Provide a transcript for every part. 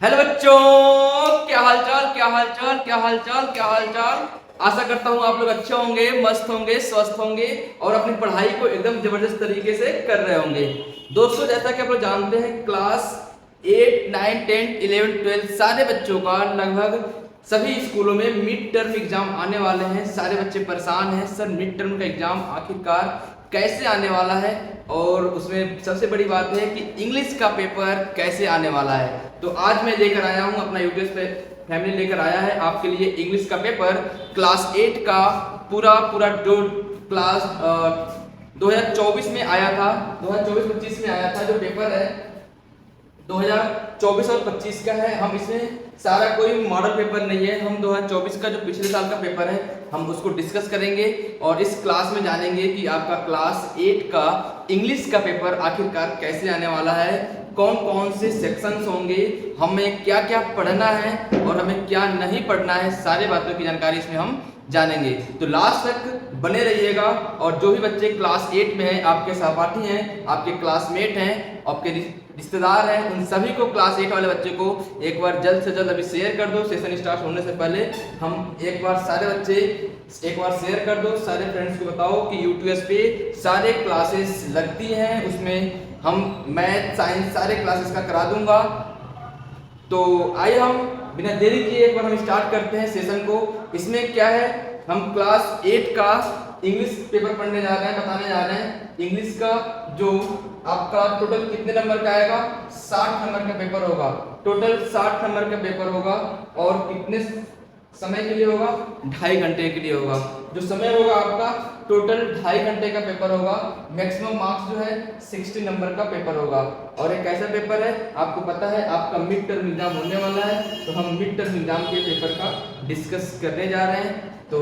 Hello बच्चों, क्या हालचाल क्या हालचाल क्या हालचाल क्या हालचाल। आशा करता हूँ आप लोग अच्छे होंगे, मस्त होंगे, स्वस्थ होंगे और अपनी पढ़ाई को एकदम जबरदस्त तरीके से कर रहे होंगे। दोस्तों, जैसा कि आप लोग जानते हैं, क्लास 8, 9, 10, 11, 12 सारे बच्चों का लगभग सभी स्कूलों में मिड टर्म एग्जाम आने वाले हैं। सारे बच्चे परेशान हैं, सर मिड टर्म का एग्जाम आखिरकार कैसे आने वाला है, और उसमें सबसे बड़ी बात है कि इंग्लिश का पेपर कैसे आने वाला है। तो आज मैं लेकर आया हूं, अपना यूट्यूब पे फैमिली लेकर आया है आपके लिए इंग्लिश का पेपर क्लास 8 का पूरा जो क्लास 2024 में आया था, 2024-25 में आया था जो पेपर है 2024 और 25 का है। हम इसमें सारा कोई मॉडल पेपर नहीं है, हम 2024 का जो पिछले साल का पेपर है हम उसको डिस्कस करेंगे और इस क्लास में जानेंगे कि आपका क्लास 8 का इंग्लिश का पेपर आखिरकार कैसे आने वाला है, कौन कौन से सेक्शंस होंगे, हमें क्या क्या पढ़ना है और हमें क्या नहीं पढ़ना है, सारी बातों की जानकारी इसमें हम जानेंगे। तो लास्ट तक बने रहिएगा। और जो भी बच्चे क्लास 8 में हैं, आपके सहपाठी हैं, आपके क्लासमेट हैं, आपके रिश्तेदार हैं, उन सभी को, क्लास 8 वाले बच्चे को एक बार जल्द से जल्द अभी शेयर कर दो। सेशन स्टार्ट होने से पहले हम एक बार सारे बच्चे एक बार शेयर कर दो, सारे फ्रेंड्स को बताओ कि यूट्यूब पे सारे क्लासेस लगती हैं, उसमें हम मैथ साइंस सारे क्लासेस का करा दूंगा। तो आइए हम बिना देरी किए एक बार हम स्टार्ट करते हैं सेशन को। इसमें क्या है, हम क्लास 8 का इंग्लिश पेपर पढ़ने जा रहे हैं, बताने जा रहे हैं। इंग्लिश का जो आपका टोटल कितने नंबर का आएगा, 60 नंबर का पेपर होगा। टोटल 60 नंबर का पेपर होगा और कितने समय के लिए होगा, 2.5 घंटे के लिए होगा। जो समय होगा आपका टोटल 2.5 घंटे का पेपर होगा। मैक्सिमम मार्क्स जो है 60 नंबर का पेपर होगा। और एक ऐसा पेपर है, आपको पता है आपका मिड टर्म एग्जाम होने वाला है, तो हम मिड टर्म एग्जाम के पेपर का डिस्कस करने जा रहे हैं। तो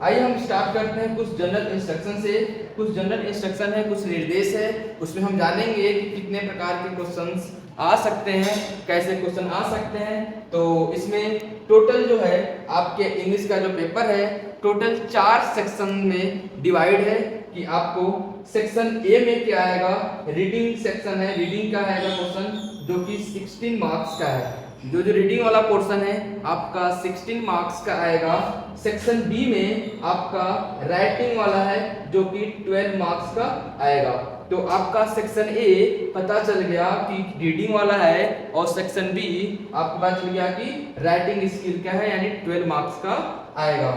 आइए हम स्टार्ट करते हैं कुछ जनरल इंस्ट्रक्शन से। कुछ जनरल इंस्ट्रक्शन है, कुछ निर्देश है, उसमें हम जानेंगे कि कितने प्रकार के क्वेश्चंस आ सकते हैं, कैसे क्वेश्चन आ सकते हैं। तो इसमें टोटल जो है आपके इंग्लिश का जो पेपर है टोटल 4 सेक्शन में डिवाइड है। कि आपको सेक्शन ए में क्या आएगा, रीडिंग सेक्शन है, रीडिंग का आएगा क्वेश्चन जो कि 16 मार्क्स का है। जो रीडिंग वाला पोर्शन है आपका 16 मार्क्स का आएगा। सेक्शन बी में आपका राइटिंग वाला है जो कि 12 मार्क्स का आएगा। तो आपका सेक्शन ए पता चल गया कि रीडिंग वाला है और सेक्शन बी आपको पता चल गया कि राइटिंग स्किल का है, यानी 12 मार्क्स का आएगा।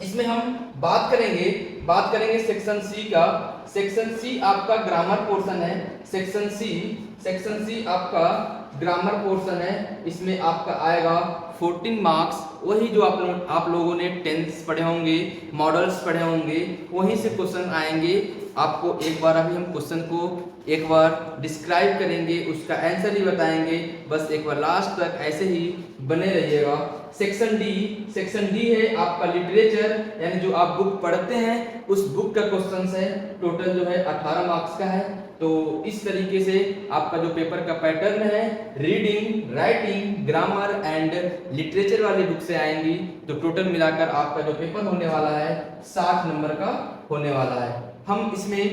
इसमें हम बात करेंगे सेक्शन सी का। सेक्शन सी आपका ग्रामर पोर्शन है। सेक्शन सी आपका ग्रामर पोर्शन है। इसमें आपका आएगा 14 मार्क्स। वही जो आप लोगों ने टेंस पढ़े होंगे, मॉडल्स पढ़े होंगे, वहीं से क्वेश्चन आएंगे। आपको एक बार अभी हम क्वेश्चन को एक बार डिस्क्राइब करेंगे, उसका आंसर ही बताएंगे। बस एक बार लास्ट तक ऐसे ही बने रहिएगा। सेक्शन डी है आपका लिटरेचर, यानी जो आप बुक पढ़ते हैं उस बुक का क्वेश्चन है। टोटल जो है 18 मार्क्स का है। तो इस तरीके से आपका जो पेपर का पैटर्न है, reading, writing, grammar and literature वाली बुक से आएंगी। तो टोटल मिलाकर आपका जो पेपर होने वाला है 60 नंबर का होने वाला है। हम इसमें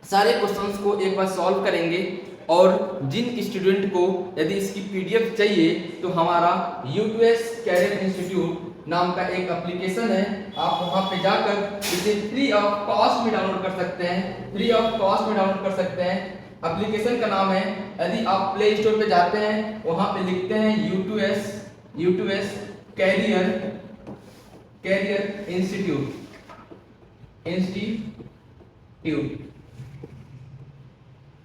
सारे क्वेश्चंस को एक बार सॉल्व करेंगे। और जिन स्टूडेंट को यदि इसकी पीडीएफ चाहिए तो हमारा यूट्यूएस कैरियर इंस्टीट्यूट नाम का एक एप्लीकेशन है, आप वहां पे जाकर इसे फ्री ऑफ कॉस्ट में डाउनलोड कर सकते हैं। फ्री ऑफ कॉस्ट में डाउनलोड कर सकते हैं। एप्लीकेशन का नाम है, यदि आप प्ले स्टोर पे जाते हैं वहां पे लिखते हैं यूट्यूएस कैरियर इंस्टीट्यूट।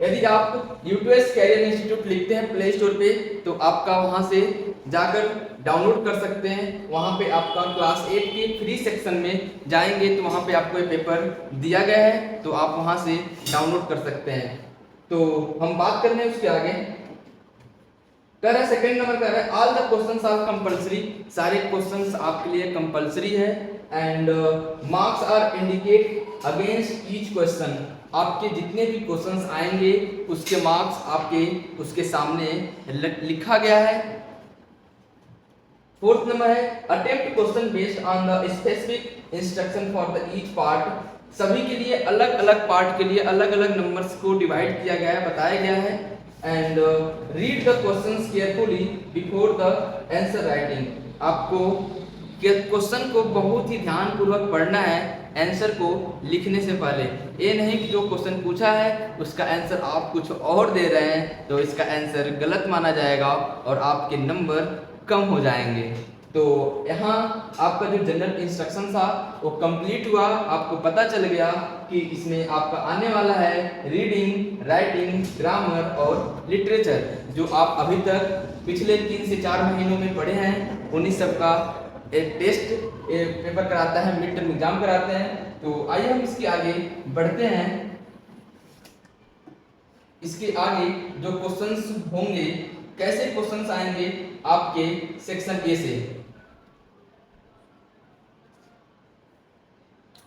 यदि आप यूट्यूएस कैरियर इंस्टीट्यूट लिखते हैं प्ले स्टोर पे तो आपका वहां से जाकर डाउनलोड कर सकते हैं। वहां पे आपका क्लास 8 के फ्री सेक्शन में जाएंगे तो वहां पे आपको ये पेपर दिया गया है, तो आप वहां से डाउनलोड कर सकते हैं। तो हम बात करने हैं उसके आगे। कह रहा है सेकंड नंबर कह रहा है all the questions are compulsory. सारे क्वेश्चंस आपके लिए कंपलसरी है and marks are indicate against each question. आपके जितने भी क्वेश्चंस आएंगे उसके मार्क्स आपके उसके सामने लिखा गया है। फोर्थ नंबर है attempt question based on the specific instruction for the each part. सभी के लिए अलग अलग पार्ट के लिए अलग अलग नंबर्स को डिवाइड किया गया है, बताया गया है। And read the questions carefully before the answer writing. आपको क्वेश्चन को बहुत ही ध्यानपूर्वक पढ़ना है आंसर को लिखने से पहले। ये नहीं कि जो क्वेश्चन पूछा है उसका आंसर आप कुछ और दे रहे हैं तो इसका आंसर गलत माना जाएगा और आपके नंबर कम हो जाएंगे। तो यहाँ आपका जो जनरल इंस्ट्रक्शन था वो कंप्लीट हुआ। आपको पता चल गया कि इसमें आपका आने वाला है रीडिंग, राइटिंग, ग्रामर और लिटरेचर, जो आप अभी तक पिछले 3 से 4 महीनों में पढ़े हैं। उन्हीं सब का एक टेस्ट पेपर कराता है, मिड टर्म एग्जाम कराते हैं। तो आइए हम इसके आगे बढ़ते हैं। इसके आगे जो क्वेश्चंस होंगे, कैसे क्वेश्चंस आएंगे आपके सेक्शन ए से,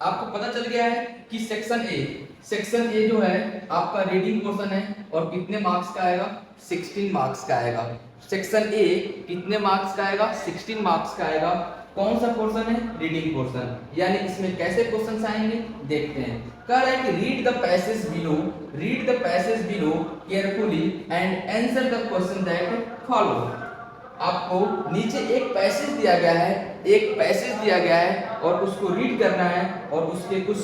आपको पता चल गया है कि सेक्शन ए जो है आपका रीडिंग पोर्शन है और कितने मार्क्स का आएगा, 16 मार्क्स का आएगा। सेक्शन ए कितने मार्क्स का आएगा, 16 मार्क्स का आएगा। कौन सा पोर्शन है, रीडिंग पोर्शन। यानी इसमें कैसे क्वेश्चंस आएंगे देखते हैं। कह रहा है कि read the passage below carefully and answer the question that follow. आपको नीचे एक पैसेज दिया गया है और उसको रीड करना है और उसके कुछ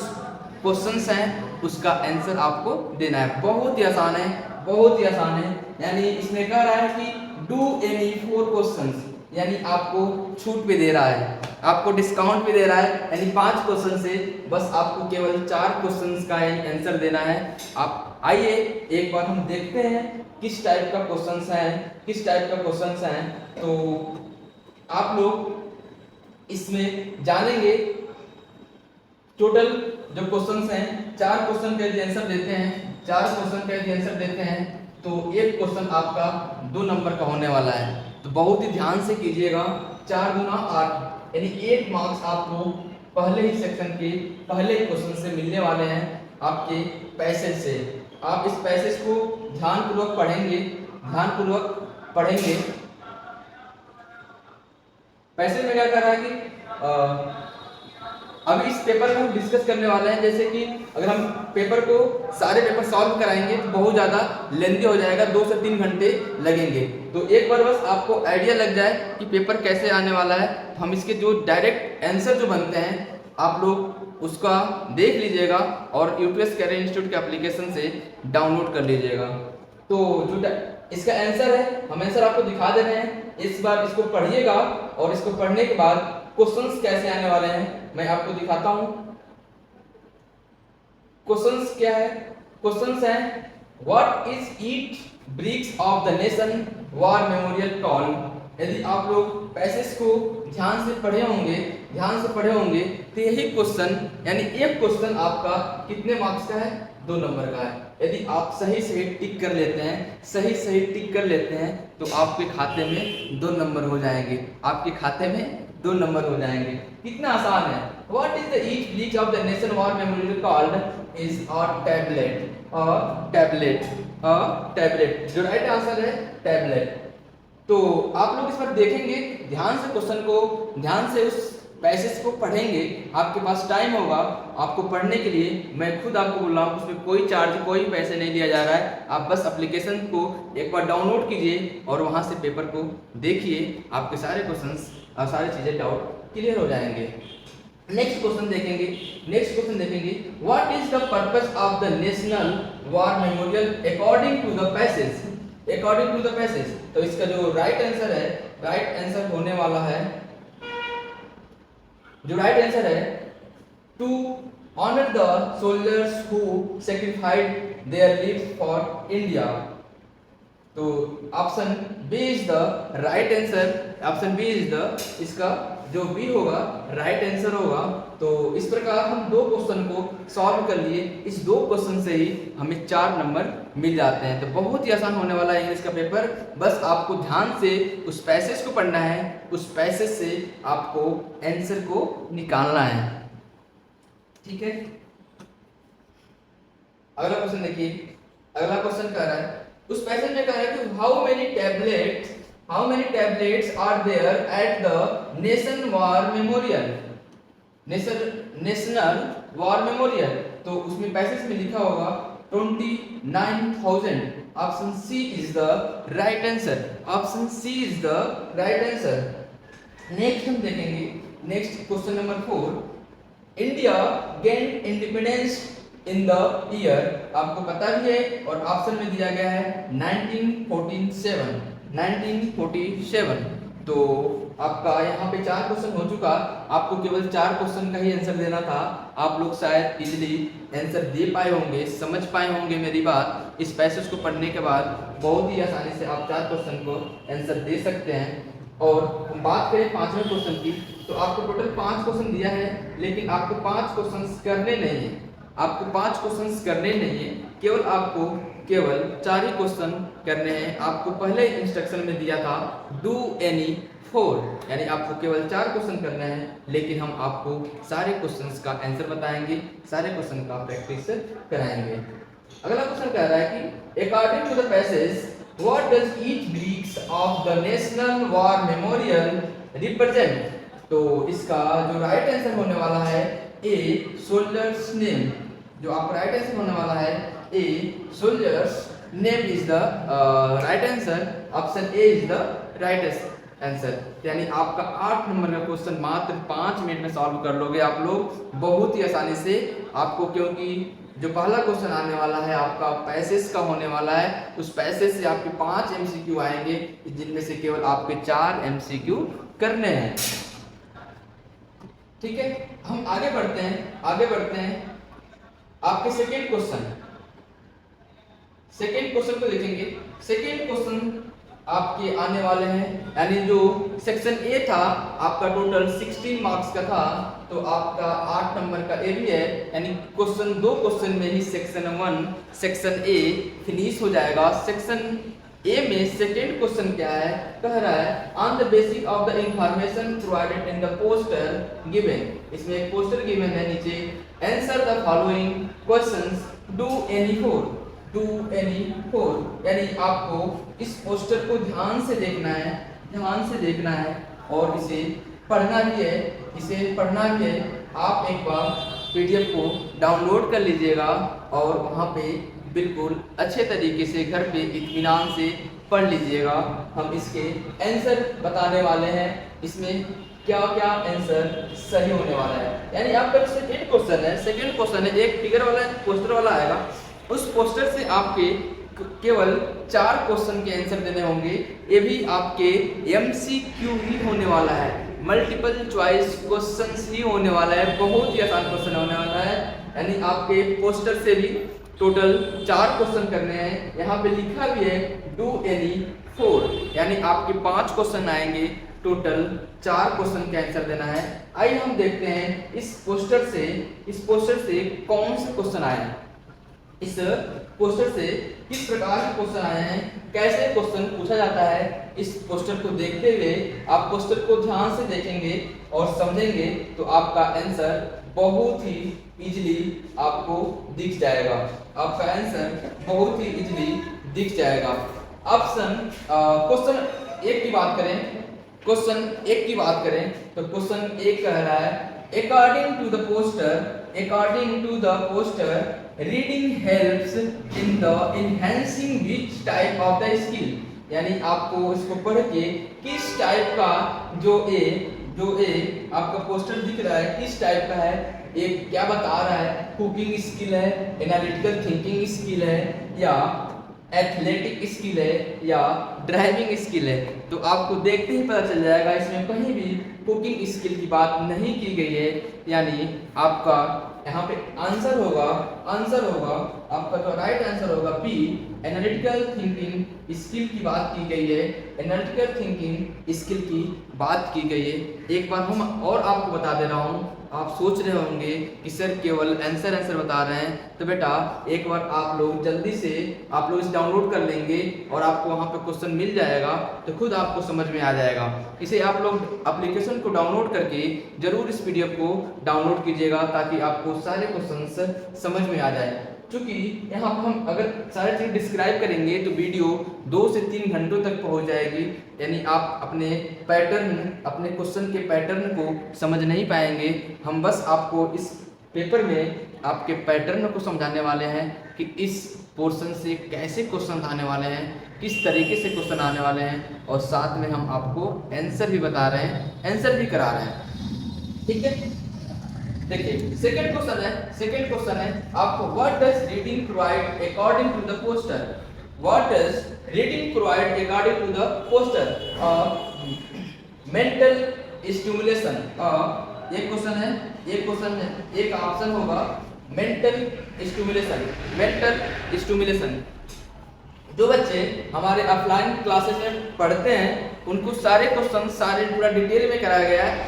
क्वेश्चंस हैं, उसका आंसर आपको देना है। बहुत ही आसान है। यानी इसमें कह रहा है कि डू एनी 4 क्वेश्चंस, यानी आपको छूट पे दे रहा है, आपको डिस्काउंट पे दे रहा है। यानी 5 क्वेश्चन से बस आपको केवल 4 क्वेश्चंस का आंसर देना है। आप आइए एक बार हम देखते हैं किस टाइप का क्वेश्चंस हैं। तो आप लोग इसमें जानेंगे टोटल जो क्वेश्चंस हैं। 4 क्वेश्चन का यदि आंसर देते हैं तो एक क्वेश्चन आपका 2 नंबर का होने वाला है। तो बहुत ही ध्यान से कीजिएगा। 4 गुना 8 यानी 8 मार्क्स आपको पहले ही सेक्शन के पहले क्वेश्चन से मिलने वाले हैं आपके पैसेज से। आप इस पैसेज को ध्यानपूर्वक पढ़ेंगे। पैसेज में क्या कर रहा है कि अभी इस पेपर में हम डिस्कस करने वाले हैं। जैसे कि अगर हम सारे पेपर सॉल्व कराएंगे तो बहुत ज़्यादा लेंथी हो जाएगा, 2 से 3 घंटे लगेंगे। तो एक बार बस आपको आइडिया लग जाए कि पेपर कैसे आने वाला है, हम इसके जो डायरेक्ट आंसर जो बनते हैं आप लोग उसका देख लीजिएगा और यूपीएस कैरियर इंस्टीट्यूट के एप्लीकेशन से डाउनलोड कर लीजिएगा। तो जो इसका आंसर है, हम आंसर आपको दिखा दे रहे हैं। इस बार इसको पढ़िएगा और इसको पढ़ने के बाद क्वेश्चंस कैसे आने वाले हैं मैं आपको दिखाता हूं। क्वेश्चंस क्या है? क्वेश्चंस हैं what is each bricks of the nation war memorial called. यदि आप लोग पैसेज को ध्यान से पढ़े होंगे तो यही क्वेश्चन, यानी एक क्वेश्चन आपका कितने मार्क्स का है, 2 नंबर का है। यदि आप सही टिक कर लेते हैं तो आपके खाते में 2 नंबर हो जाएंगे। कितना आसान है। What is the each bleach of the nation war memorial called is a tablet। जो राइट आंसर है टेबलेट। तो आप लोग इस पर देखेंगे ध्यान से, क्वेश्चन को ध्यान से, उस पैसेज को पढ़ेंगे। आपके पास टाइम होगा आपको पढ़ने के लिए। मैं खुद आपको बोल रहा हूँ, उसमें कोई चार्ज, कोई पैसे नहीं लिया जा रहा है। आप बस एप्लीकेशन को एक बार डाउनलोड कीजिए और वहाँ से पेपर को देखिए। आपके सारे क्वेश्चंस और सारी चीज़ें डाउट क्लियर हो जाएंगे। नेक्स्ट क्वेश्चन देखेंगे what is the purpose of the national war memorial according to the passage. तो इसका जो राइट आंसर होने वाला है, to honour the soldiers who sacrificed their lives for India. तो option B is the right answer. इसका जो B होगा राइट आंसर होगा। तो इस प्रकार हम 2 क्वेश्चन को सॉल्व कर लिए। इस 2 क्वेश्चन से ही हमें 4 नंबर मिल जाते हैं। तो बहुत ही आसान होने वाला है इंग्लिश का पेपर। बस आपको ध्यान से उस पैसेज को पढ़ना है, उस पैसेज से आपको आंसर को निकालना है। ठीक है, अगला क्वेश्चन देखिए। अगला क्वेश्चन कह रहा है, उस पैसेज में कह रहा है कि how many tablets are there at the national war memorial. तो उसमें पैसेज में लिखा होगा 29,000. Option C is the right answer. Option C is the right answer. Next हम देखेंगे. Next question number 4. India gain independence in the year. आपको पता भी है और ऑप्शन में दिया गया है 1947. 1947. तो आपका यहाँ पे 4 क्वेश्चन हो चुका. आपको केवल 4 क्वेश्चन का ही आंसर देना था. आप लोग शायद इजीली आंसर दे पाए होंगे, समझ पाए होंगे मेरी बात. इस पैसेज को पढ़ने के बाद बहुत ही आसानी से आप 4 क्वेश्चन को आंसर दे सकते हैं. और हम बात करें 5वें क्वेश्चन की, तो आपको टोटल 5 क्वेश्चन दिया है, लेकिन आपको 5 क्वेश्चंस करने नहीं है. आपको 5 क्वेश्चंस करने नहीं है, केवल 4 ही क्वेश्चन करने हैं. आपको पहले इंस्ट्रक्शन में दिया था डू एनी 4, यानी आपको केवल 4 क्वेश्चन करने हैं, लेकिन हम आपको सारे क्वेश्चंस का आंसर बताएंगे, सारे क्वेश्चन का प्रैक्टिस कराएंगे. अगला क्वेश्चन कह रहा है कि according to the passage what does each bricks of the national war memorial represent. तो इसका जो राइट आंसर होने वाला है ए सोल्जर्स नेम. जो आपका राइट आंसर होने वाला है a soldier's name is the right answer. Option A is the right answer. यानी आपका 8 नंबर का क्वेश्चन मात्र 5 मिनट में सॉल्व कर लोगे आप लोग बहुत ही आसानी से. आपको क्योंकि जो पहला क्वेश्चन आने वाला है आपका पैसेज का होने वाला है, उस पैसेज से आपके 5 एमसीक्यू आएंगे, जिनमें से केवल आपके 4 एमसीक्यू करने हैं. ठीक है, हम आगे बढ़ते हैं. आपके सेकेंड क्वेश्चन को देखेंगे. सेकेंड क्वेश्चन आपके आने वाले हैं, यानी जो सेक्शन ए था आपका टोटल 16 मार्क्स का था, तो आपका 8 नंबर का ए भी है. यानी दो क्वेश्चन में ही सेक्शन ए फिनिश हो जाएगा. सेक्शन ए में सेकेंड क्वेश्चन क्या है, कह रहा है on the basis of the information provided in the poster given. इसमें एक पोस्टर गिवन है नीचे. Answer the following questions do any 4. यानी आपको इस पोस्टर को ध्यान से देखना है और इसे पढ़ना भी है. आप एक बार पीडीएफ को डाउनलोड कर लीजिएगा और वहाँ पे बिल्कुल अच्छे तरीके से घर पे इत्मीनान से पढ़ लीजिएगा. हम इसके आंसर बताने वाले हैं, इसमें क्या क्या आंसर सही होने वाला है. यानी आपका सेकंड क्वेश्चन है, एक फिगर वाला पोस्टर वाला आएगा. उस पोस्टर से आपके केवल 4 क्वेश्चन के आंसर देने होंगे. ये भी आपके एमसीक्यू ही होने वाला है, मल्टीपल चॉइस क्वेश्चंस ही होने वाला है. बहुत ही आसान क्वेश्चन होने वाला है. यानी आपके पोस्टर से भी टोटल 4 क्वेश्चन करने हैं. यहाँ पे लिखा भी है डू एनी 4, यानी आपके 5 क्वेश्चन आएंगे. टोटल 4 क्वेश्चन के आंसर देना है. आइए हम देखते हैं इस पोस्टर से कौन से क्वेश्चन आए हैं, इस पोस्टर से किस प्रकार के क्वेश्चन आए हैं, कैसे क्वेश्चन पूछा जाता है. इस पोस्टर को देखते हुए आप पोस्टर को ध्यान से देखेंगे और समझेंगे तो आपका आंसर बहुत ही इजीली आपको दिख जाएगा. क्वेश्चन 1 की बात करें तो क्वेश्चन 1 कह रहा है according to the poster reading helps in the enhancing which type of the skill. यानी आपको इसको पढ़ के किस टाइप का जो ए आपका पोस्टर दिख रहा है किस टाइप का है, एक क्या बता रहा है, कुकिंग स्किल है, एनालिटिकल थिंकिंग स्किल है, या एथलेटिक स्किल है, या ड्राइविंग स्किल है. तो आपको देखते ही पता चल जाएगा इसमें कहीं भी कुकिंग स्किल की बात नहीं की गई है. यानी आपका यहाँ पे आंसर होगा आपका जो राइट आंसर होगा बी, एनालिटिकल थिंकिंग स्किल की बात की गई है. एनालिटिकल थिंकिंग स्किल की बात की गई है. एक बार हम और आपको बता दे रहा हूँ. आप सोच रहे होंगे कि सर केवल आंसर बता रहे हैं, तो बेटा एक बार आप लोग जल्दी से इसे डाउनलोड कर लेंगे और आपको वहाँ पे क्वेश्चन मिल जाएगा, तो खुद आपको समझ में आ जाएगा. इसे आप लोग एप्लीकेशन को डाउनलोड करके जरूर इस पीडीएफ को डाउनलोड कीजिएगा ताकि आपको सारे क्वेश्चन समझ में आ जाए. क्योंकि यहाँ पर हम अगर सारे चीज़ डिस्क्राइब करेंगे तो वीडियो 2 से 3 घंटों तक पहुँच जाएगी. यानी आप अपने क्वेश्चन के पैटर्न को समझ नहीं पाएंगे. हम बस आपको इस पेपर में आपके पैटर्न को समझाने वाले हैं. कि इस पोर्शन से कैसे क्वेश्चन आने वाले हैं, किस तरीके से क्वेश्चन आने वाले हैं, और साथ में हम आपको आंसर भी बता रहे हैं, आंसर भी करा रहे हैं। ठीक है, देखिए सेकंड क्वेश्चन है आपको, what does reading provide according to the poster, what does reading provide according to the poster, mental stimulation. एक क्वेश्चन है, एक ऑप्शन होगा मेंटल स्टिमुलेशन। जो बच्चे हमारे ऑफलाइन क्लासेस में पढ़ते हैं उनको सारे क्वेश्चन सारे पूरा डिटेल में कराया गया है।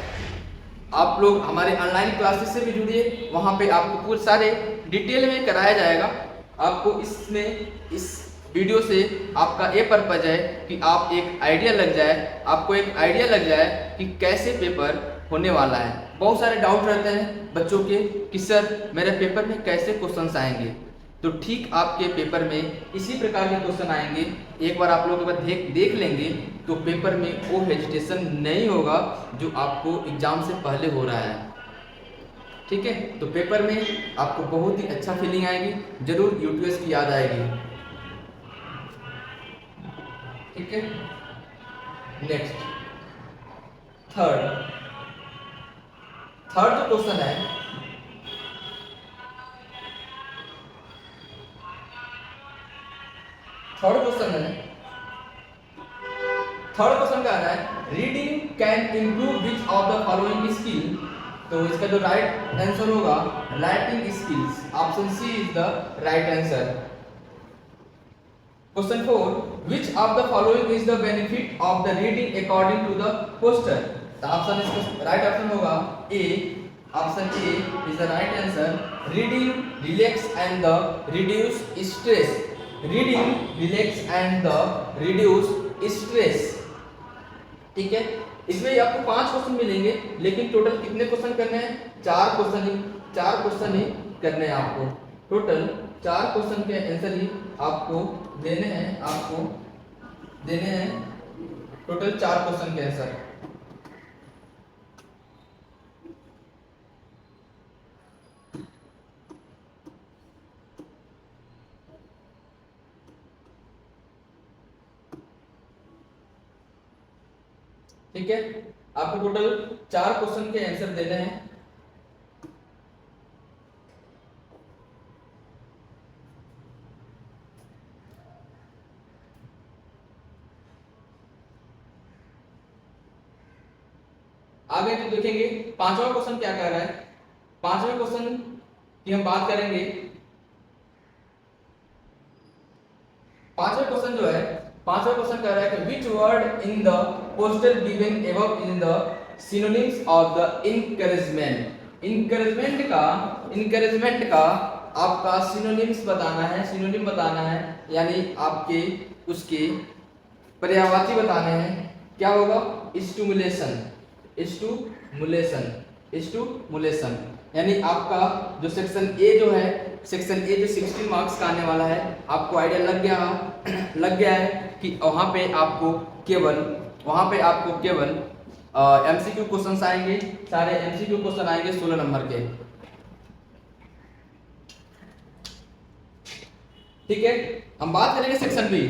आप लोग हमारे ऑनलाइन क्लासेस से भी जुड़िए, वहाँ पे आपको पूरे सारे डिटेल में कराया जाएगा। आपको इसमें इस वीडियो से आपका ये पर्पज है कि आप एक आइडिया लग जाए, आपको एक आइडिया लग जाए कि कैसे पेपर होने वाला है। बहुत सारे डाउट रहते हैं बच्चों के कि सर मेरे पेपर में कैसे क्वेश्चंस आएंगे, तो ठीक आपके पेपर में इसी प्रकार के क्वेश्चन आएंगे। एक बार आप लोग एक बार देख लेंगे तो पेपर में वो हेजिटेशन नहीं होगा जो आपको एग्जाम से पहले हो रहा है। ठीक है, तो पेपर में आपको बहुत ही अच्छा फीलिंग आएगी, जरूर यूटीएस की याद आएगी। ठीक है, नेक्स्ट थर्ड जो क्वेश्चन है, थर्ड क्वेश्चन का है reading can improve which of the following skill. तो इसका जो राइट आंसर होगा writing skills, option C is the right answer. Question 4, which of the following is the benefit of the reading according to the poster। तो option इसका right option होगा A, option A is the right answer. Reading relax and the reduce stress, reading relax and the reduce stress. ठीक है, इसमें आपको 5 question मिलेंगे, लेकिन total कितने क्वेश्चन करने हैं? 4 क्वेश्चन ही करने हैं आपको। टोटल 4 क्वेश्चन के आंसर ही आपको देने हैं, टोटल 4 क्वेश्चन के आंसर। ठीक है, आपको टोटल 4 क्वेश्चन के आंसर देने हैं। आगे तो देखेंगे 5वां क्वेश्चन क्या कह रहा है। 5वें क्वेश्चन की हम बात करेंगे। 5वां क्वेश्चन जो है, 5वां क्वेश्चन कह रहा है कि which word in the poster given above in the synonyms of the encouragement। encouragement का आपका सिनोनिम्स बताना है, यानी आपके उसके पर्यायवाची बताने हैं। क्या होगा? स्टिमुलेशन, यानी आपका जो सेक्शन ए जो 16 मार्क्स का आने वाला है। आपको आइडिया लग गया है कि वहाँ पे आपको केवल एमसीक्यू क्वेश्चंस आएंगे, सारे एमसीक्यू क्वेश्चन आएंगे 16 नंबर के। ठीक है, हम बात करेंगे सेक्शन बी।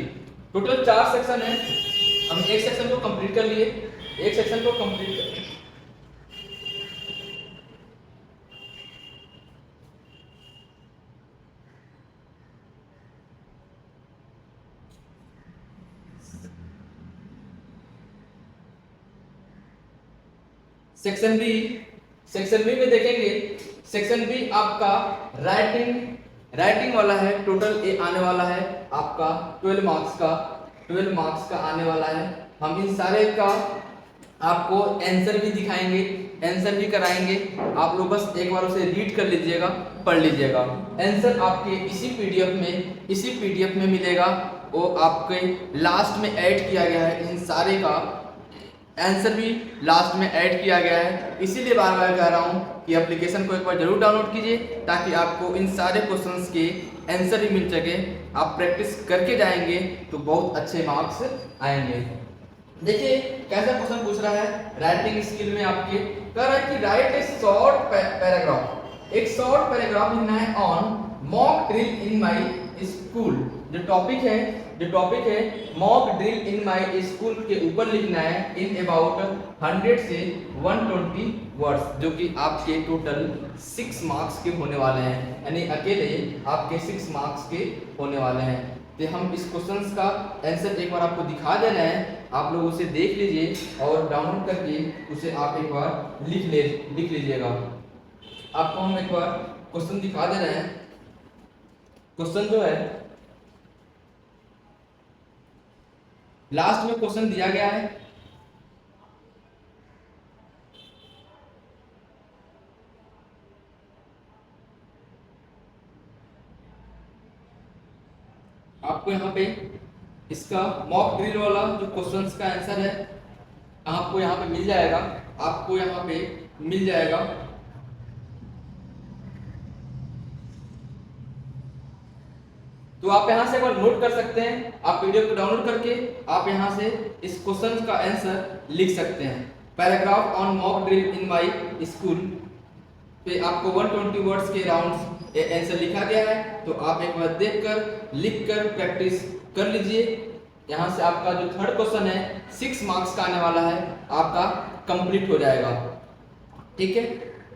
टोटल 4 सेक्शन है, हम एक सेक्शन को कंप्लीट कर लिए, सेक्शन बी में देखेंगे। सेक्शन बी आपका राइटिंग वाला है। टोटल ये आने वाला है आपका 12 मार्क्स का आने वाला है। हम इन सारे का आपको आंसर भी दिखाएंगे, आंसर भी कराएंगे। आप लोग बस एक बार उसे रीड कर लीजिएगा, पढ़ लीजिएगा। आंसर आपके इसी पीडीएफ में मिलेगा, वो आपके लास्ट में ऐड किया गया है। इन सारे का आंसर भी लास्ट में ऐड किया गया है। इसीलिए बार बार कह रहा हूँ कि एप्लीकेशन को एक बार जरूर डाउनलोड कीजिए, ताकि आपको इन सारे क्वेश्चंस के आंसर भी मिल सके। आप प्रैक्टिस करके जाएंगे तो बहुत अच्छे मार्क्स आएंगे। देखिए कैसा क्वेश्चन पूछ रहा है राइटिंग स्किल में। आपके कह रहा है कि राइट ए शॉर्ट पैराग्राफ लिखना है on mock drill in my school. जो टॉपिक है mock drill in my school के ऊपर लिखना है इन अबाउट 100 से 120 वर्ड्स, जो कि आपके टोटल 6 मार्क्स के होने वाले हैं, यानी अकेले आपके 6 मार्क्स के होने वाले हैं। तो हम इस क्वेश्चंस का आंसर एक बार आपको दिखा दे रहे हैं, आप लोग उसे देख लीजिए और डाउनलोड करके उसे आप एक बार लिख लीजिएगा। आपको हम एक बार क्वेश्चन दिखा दे रहे हैं। क्वेश्चन जो है लास्ट में क्वेश्चन दिया गया है, आपको यहाँ पे इसका मॉक ड्रिल वाला जो क्वेश्चंस का आंसर है आपको यहाँ पे मिल जाएगा, आपको यहाँ पे मिल जाएगा। तो आप यहाँ से एक बार नोट कर सकते हैं, आप पीडीएफ को डाउनलोड करके आप यहाँ से इस क्वेश्चन का आंसर लिख सकते हैं। Paragraph on mock drill in my school पे आपको 120 वर्ड्स के राउंड्स आंसर लिखा गया है, तो आप एक बार देखकर लिखकर प्रैक्टिस कर लीजिए। यहाँ से आपका जो थर्ड क्वेश्चन है 6 मार्क्स का आने वाला है, आपका कंप्लीट हो जाएगा। ठीक है,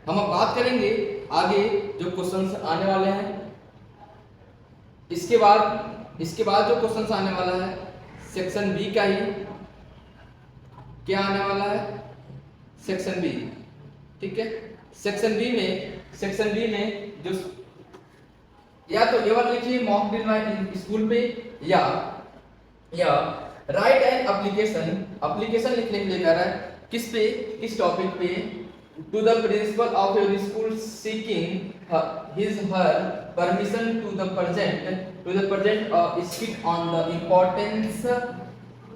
हम अब बात करेंगे आगे जो क्वेश्चंस आने वाले हैं। इसके बाद जो क्वेश्चन आने वाला है सेक्शन बी का ही क्या आने वाला है, सेक्शन बी। ठीक है, सेक्शन बी में जो या तो ये वाला लिखिए मॉक ड्रिल माय स्कूल पे, या राइट एन एप्लीकेशन लिखने के लिए कह रहा है, किस टॉपिक पे, to the principal of your school seeking his her permission to the present skit on the importance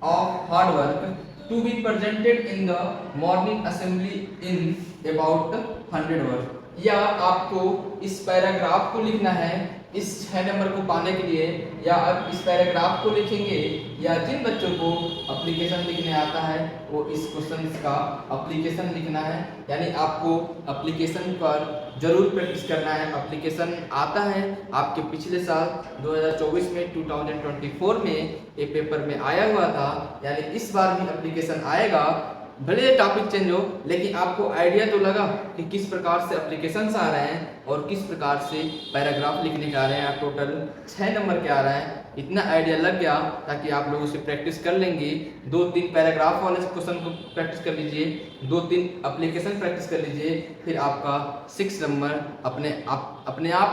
of hard work to be presented in the morning assembly in about 100 words। या आपको इस paragraph को लिखना है इस 6 number को पाने के लिए, या आप इस पैराग्राफ को लिखेंगे, या जिन बच्चों को एप्लीकेशन लिखने आता है वो इस क्वेश्चन का एप्लीकेशन लिखना है। यानी आपको एप्लीकेशन पर जरूर प्रैक्टिस करना है। एप्लीकेशन आता है आपके पिछले साल 2024 में 2024 में ये पेपर में आया हुआ था, यानी इस बार भी एप्लीकेशन आएगा। भले टॉपिक चेंज हो, लेकिन आपको आइडिया तो लगा कि किस प्रकार से एप्लीकेशंस आ रहे हैं और किस प्रकार से पैराग्राफ लिखने के आ रहे हैं। आप टोटल 6 नंबर के आ रहा है, इतना आइडिया लग गया ताकि आप लोग उसे प्रैक्टिस कर लेंगे। 2-3 पैराग्राफ वाले क्वेश्चन को प्रैक्टिस कर लीजिए, 2-3 एप्लीकेशन प्रैक्टिस कर लीजिए, फिर आपका 6 नंबर अपने आप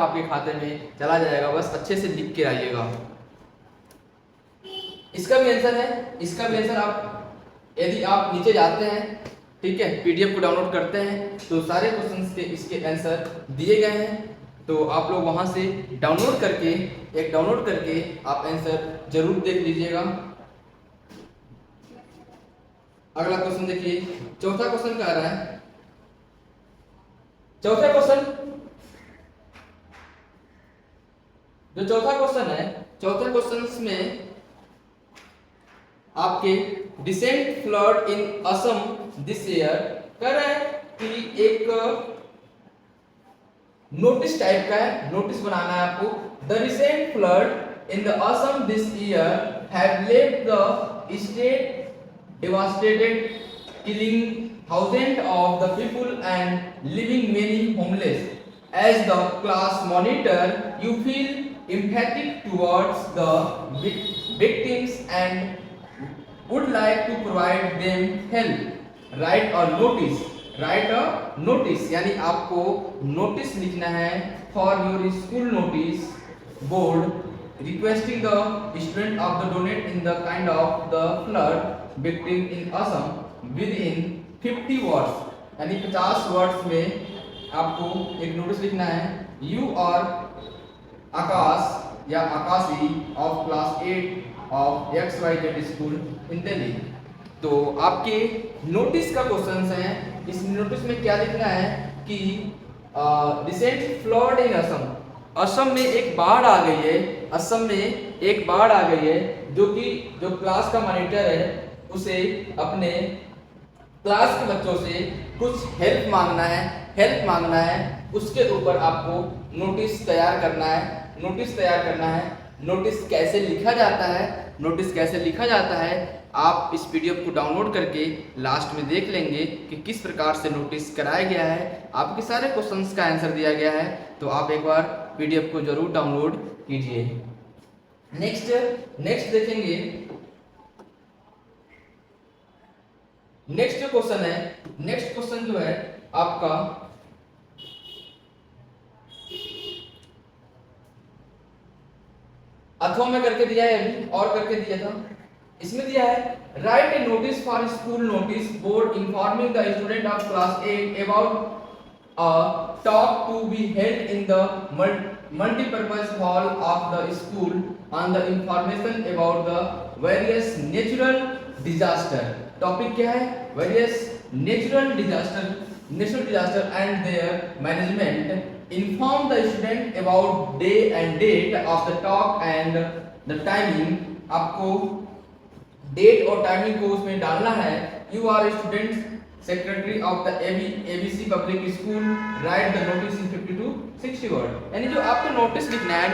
आपके खाते में चला जाएगा। बस अच्छे से लिख के आइएगा। इसका भी आंसर आप यदि आप नीचे जाते हैं, ठीक है, पीडीएफ को डाउनलोड करते हैं तो सारे क्वेश्चंस के इसके आंसर दिए गए हैं। तो आप लोग वहां से डाउनलोड करके आप आंसर जरूर देख लीजिएगा। अगला क्वेश्चन देखिए, चौथा क्वेश्चन क्या आ रहा है। चौथा क्वेश्चन में आपके decent flood in Assam this year कर रहा है कि एक नोटिस टाइप का है, नोटिस बनाना है आपको। The recent flood in the Assam this year have left the state devastated, killing thousand of the people and living many homeless. As the class monitor you feel empathic towards the victims and would like to provide them help। write a notice यानी आपको notice लिखना है for your school notice board requesting the student of the donate in the kind of the flood victim in Assam within 50 words, यानी 50 words में आपको एक notice लिखना है। You are आकाश या Akashi of class 8 of XYZ school in Delhi. तो आपके notice का क्वेश्चन है। इस नोटिस में क्या लिखना है कि रिसेंट फ्लड इन असम में एक बाढ़ आ गई है, जो कि जो क्लास का मॉनिटर है उसे अपने क्लास के बच्चों से कुछ हेल्प मांगना है, उसके ऊपर आपको नोटिस तैयार करना है। नोटिस कैसे लिखा जाता है, आप इस पीडीएफ को डाउनलोड करके लास्ट में देख लेंगे कि किस प्रकार से नोटिस कराया गया है, आपके सारे क्वेश्चंस का आंसर दिया गया है। तो आप एक बार पीडीएफ को जरूर डाउनलोड कीजिए। नेक्स्ट देखेंगे। नेक्स्ट क्वेश्चन जो है आपका अथवा में करके दिया है, अभी और करके दिया था। इसमें दिया है right A notice for school notice board informing the student of class 8 about a talk to be held in the multipurpose hall of the school on the information about the various natural disaster। Topic क्या है? various natural disaster and their management। inform the student about day and date of the talk and the timing। आपको date और timing को उसमें डालना है। You are student secretary of the ABC public school, write the notice in 50 to 60 word. यानी जो आपको notice लिखना है,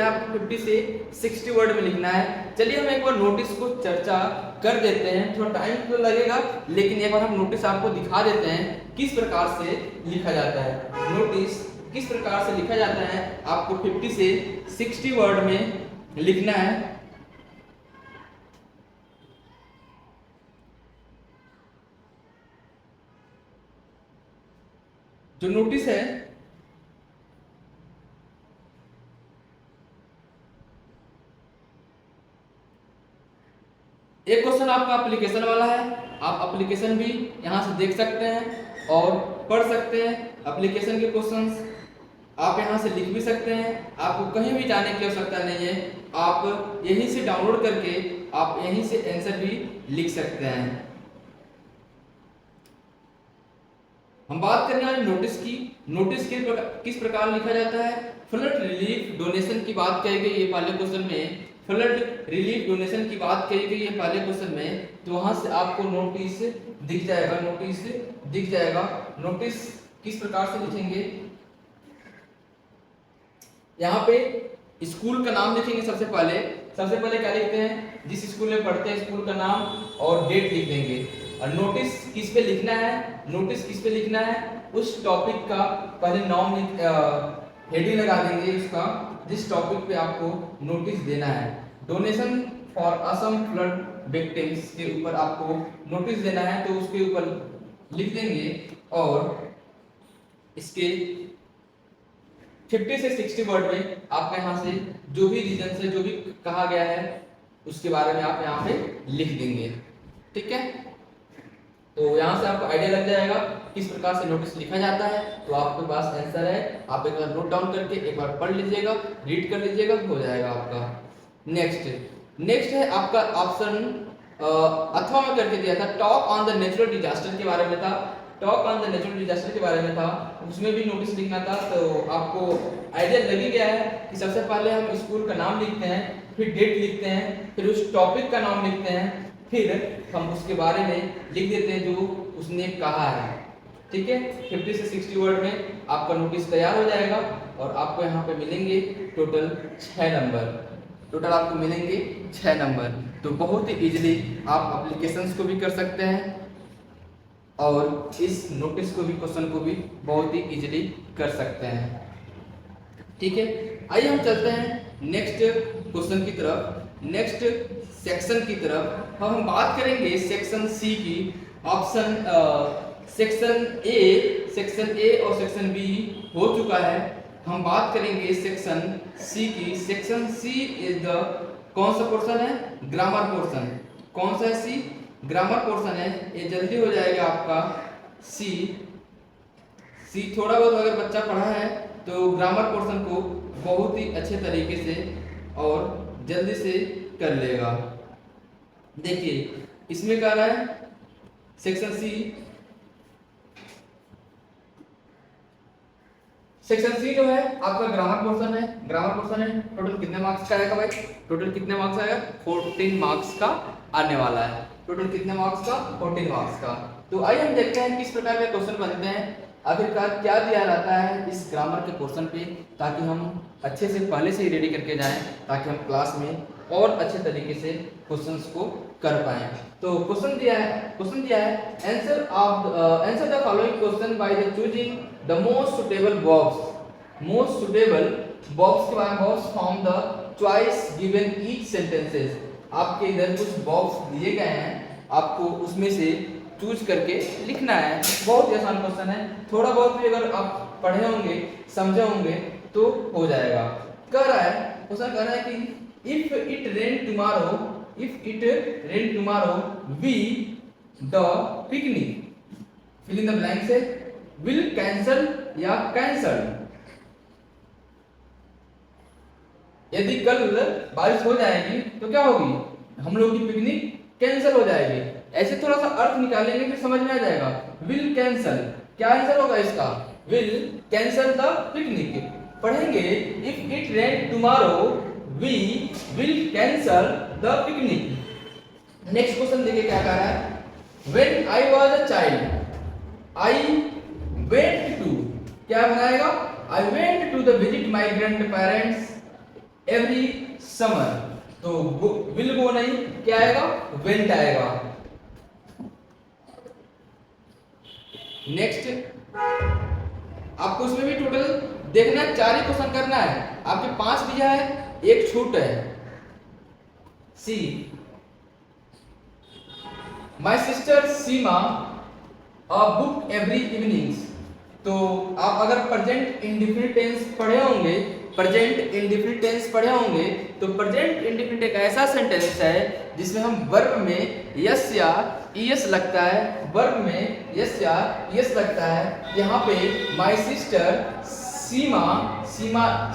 आपको 50 से 60 वर्ड में लिखना है। चलिए हम एक बार नोटिस को चर्चा कर देते हैं, थोड़ा टाइम तो लगेगा, लेकिन एक बार हम नोटिस आपको दिखा देते हैं किस प्रकार से लिखा जाता है। नोटिस किस प्रकार से लिखा जाता है, आपको 50 से 60 वर्ड में लिखना है। जो नोटिस है एक क्वेश्चन आपका एप्लीकेशन वाला है, आप एप्लीकेशन भी यहां से देख सकते हैं और पढ़ सकते हैं। एप्लीकेशन के क्वेश्चंस आप यहां से लिख भी सकते हैं, आपको कहीं भी जाने की आवश्यकता नहीं है, आप यहीं से डाउनलोड करके आप यहीं से आंसर भी लिख सकते हैं। हम बात करने वाले नोटिस की। नोटिस किस प्रकार लिखा जाता है? फ्लड रिलीफ डोनेशन की बात कही गई है पहले क्वेश्चन में, फ्लड रिलीफ डोनेशन की बात कही गई है पहले क्वेश्चन में, तो वहां से आपको नोटिस दिख जाएगा। नोटिस किस प्रकार से लिखेंगे? यहाँ पे स्कूल का नाम लिखेंगे। सबसे पहले क्या लिखते हैं? जिस स्कूल में पढ़ते हैं स्कूल का नाम और डेट लिख देंगे। और नोटिस किस पे लिखना है? उस टॉपिक का पहले नाम हेडिंग लगा देंगे उसका, जिस टॉपिक पे आपको नोटिस देना है। Donation for Assam flood victims के ऊपर आपको नोटिस देना है, तो उसके ऊपर लिख देंगे। और इसके 50 से 60 वर्ड में आप यहाँ से जो भी रीजन से जो भी कहा गया है उसके बारे में आप यहाँ पे लिख देंगे। ठीक है, तो यहाँ से आपको आइडिया लग जाएगा किस प्रकार से नोटिस लिखा जाता है। तो आपके पास आंसर है, आप एक बार नोट डाउन करके एक बार पढ़ लीजिएगा, रीड कर लीजिएगा, हो जाएगा आपका। नेक्स्ट है आपका ऑप्शन अथवा में करके दिया था, talk on the natural disaster के बारे में था। उसमें भी नोटिस लिखना था। तो आपको आइडिया लग ही गया है कि सबसे पहले हम स्कूल का नाम लिखते हैं, फिर डेट लिखते हैं, फिर उस टॉपिक का नाम लिखते हैं, फिर हम उसके बारे में लिख देते हैं जो उसने कहा है। ठीक है, 50 से 60 वर्ड में आपका नोटिस तैयार हो जाएगा और आपको यहाँ पे मिलेंगे टोटल 6 नंबर। तो बहुत ही इजीली आप एप्लीकेशंस को भी कर सकते हैं और इस नोटिस को भी, क्वेश्चन को भी बहुत ही इजीली कर सकते हैं। ठीक है, आइए हम चलते हैं नेक्स्ट क्वेश्चन की तरफ, नेक्स्ट सेक्शन की तरफ। हम बात करेंगे सेक्शन सी की। ऑप्शन सेक्शन ए और सेक्शन बी हो चुका है, हम बात करेंगे सेक्शन सी की। सेक्शन सी इज द कौन सा पोर्शन है? Grammar portion. कौन सा है? सी, ग्रामर पोर्शन है। ये जल्दी हो जाएगा आपका सी थोड़ा बहुत अगर बच्चा पढ़ा है तो ग्रामर पोर्शन को बहुत ही अच्छे तरीके से और जल्दी से कर लेगा। देखिए इसमें क्या रहा है, सेक्शन सी सेक्शन सी जो है आपका ग्रामर पोर्शन है। ग्रामर पोर्शन है, टोटल कितने मार्क्स का आएगा भाई? टोटल कितने मार्क्स आएगा? 14 मार्क्स का आने वाला है। टोटल कितने मार्क्स का? 14 मार्क्स का। तो आइए हम देखते हैं किस प्रकार के क्वेश्चन बनते हैं, आखिरकार क्या दिया रहता है इस ग्रामर के क्वेश्चन पे, ताकि हम अच्छे से पहले से ही रेडी करके जाएं, ताकि हम क्लास में और अच्छे तरीके से क्वेश्चंस को कर पाएं। तो क्वेश्चन दिया है answer the following question by the choosing the most suitable box के बाद box from the choice given each sentences. आपके इधर कुछ बॉक्स दिए गए हैं, आपको उसमें से चूज करके लिखना है। बहुत ही आसान क्वेश्चन है, थोड़ा बहुत भी अगर आप पढ़े होंगे, समझे होंगे तो हो जाएगा। क्वेश्चन कह रहा है कि if it rain tomorrow we the picnic, fill in the blank से विल कैंसल या कैंसल। यदि कल बारिश हो जाएगी तो क्या होगी? हम लोग की पिकनिक कैंसिल हो जाएगी। ऐसे थोड़ा सा अर्थ निकालेंगे फिर समझ में आ जाएगा। विल कैंसल, क्या आंसर होगा इसका? Will cancel the picnic. पढ़ेंगे if it rain tomorrow we will cancel the picnic. Next question देखिए क्या कह रहा है। When I was a child I went to, क्या बनाएगा? I went to the visit my grandparents every summer. तो will go नहीं, क्या आएगा? वेंट आएगा। नेक्स्ट आपको उसमें भी टोटल देखना है, 4 ही क्वेश्चन करना है। आपके 5 दिया है, एक छूट है। See my sister Seema a book every evenings. तो आप अगर प्रेजेंट इंडेफिनिट टेंस पढ़े होंगे, तो प्रेजेंट इंडेफिनिट एक ऐसा सेंटेंस है जिसमें हम वर्ब में यस या ईएस लगता है, यहाँ पे my sister Seema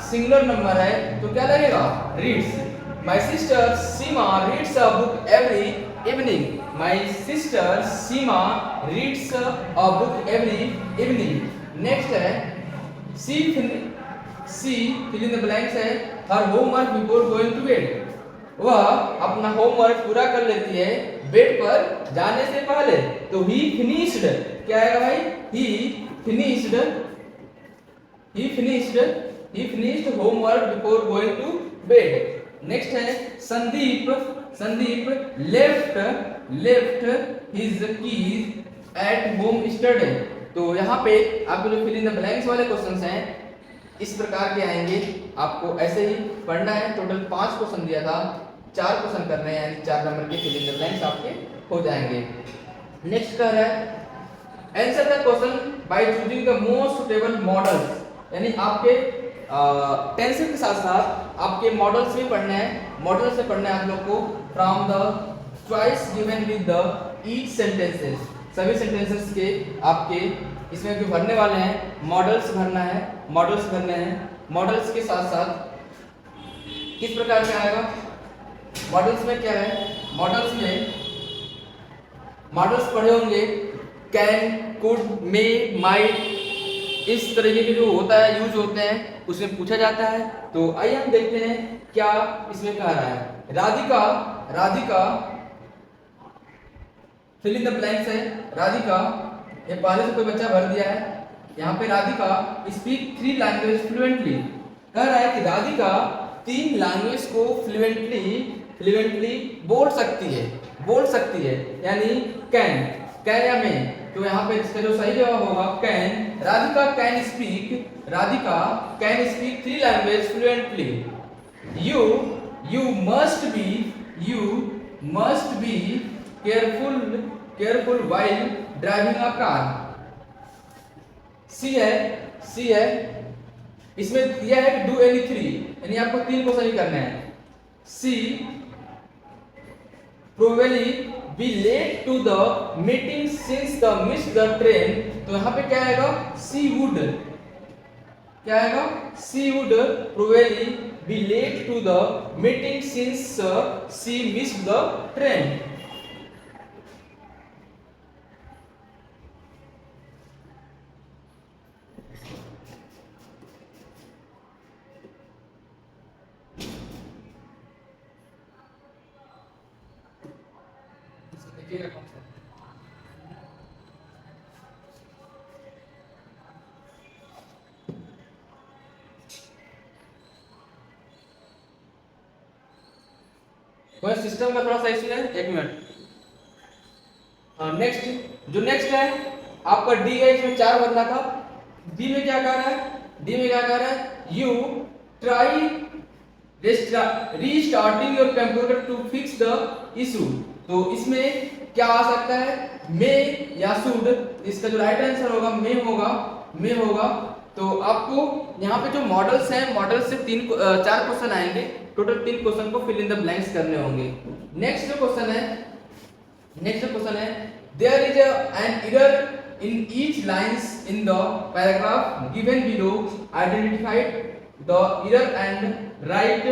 singular number है तो क्या लगेगा? Reads. My sister Seema reads a book every evening. My sister Seema reads a book every evening. Next है C fill in the blanks है her homework before going to bed. वह अपना homework पूरा कर लेती है बेड पर जाने से पहले। तो ही फिनिश्ड, क्या आएगा भाई? He finished homework before going to bed. Next है Sandeep left his keys at home yesterday. तो यहाँ पे आपके जो फिल इन द ब्लैंक्स वाले क्वेश्चंस हैं इस प्रकार के आएंगे, आपको ऐसे ही पढ़ना है। टोटल 5 क्वेश्चन दिया था, 4 क्वेश्चन करने हैं, यानी 4 नंबर के फिल इन द ब्लैंक्स आपके हो जाएंगे। नेक्स्ट कह रहा है answer the question by choosing the most suitable models. यानी आपके टेंसेस के साथ साथ आपके मॉडल्स भी पढ़ने हैं। मॉडल से पढ़ना है आप लोग को from the choice given with the each sentences. सभी सेंटेंसेस के आपके इसमें जो भरने वाले हैं मॉडल्स भरने हैं। मॉडल्स के साथ साथ किस प्रकार का आएगा? मॉडल्स में क्या है? मॉडल्स पढ़े होंगे कैन, कुड, मे, माइट, इस तरीके के जो होता है यूज होते हैं उसमें पूछा जाता है। तो आइए हम देखते हैं क्या इसमें कह रहा है। Radhika fill in the blanks है। राधिका, ये पहले से कोई बच्चा भर दिया है। यहाँ पे राधिका स्पीक 3 लैंग्वेज फ्लुएंटली। कह रहा है कि राधिका 3 लैंग्वेज को फ्लुएंटली बोल सकती है, यानी कैन या मे। तो यहाँ पे इसका जो सही जवाब होगा can. Radhika can speak 3 language fluently. You must be careful while driving a car. C है इसमें दिया है कि डू एनी 3, यानी आपको 3 क्वेश्चन ही करने हैं। She probably be late to the meeting since the miss the train. तो यहाँ पे क्या आएगा? She would probably be late to the meeting since she miss the train. कोई सिस्टम का थोड़ा सा इशू है, एक मिनट। नेक्स्ट जो नेक्स्ट है आपका डी है, इसमें 4 भरना था। डी में क्या कह रहा है, डी में क्या कह रहा है, you try restarting your computer to fix the issue. तो इसमें क्या आ सकता है, मे या शुड, इसका जो राइट आंसर होगा मे होगा, मे होगा। तो आपको यहाँ पे जो मॉडल्स हैं, मॉडल से 4 क्वेश्चन आएंगे, टोटल 3 क्वेश्चन को फिल इन द ब्लैंक्स करने होंगे। नेक्स्ट जो क्वेश्चन है, there is an error in each lines in the paragraph given below, identified the error and write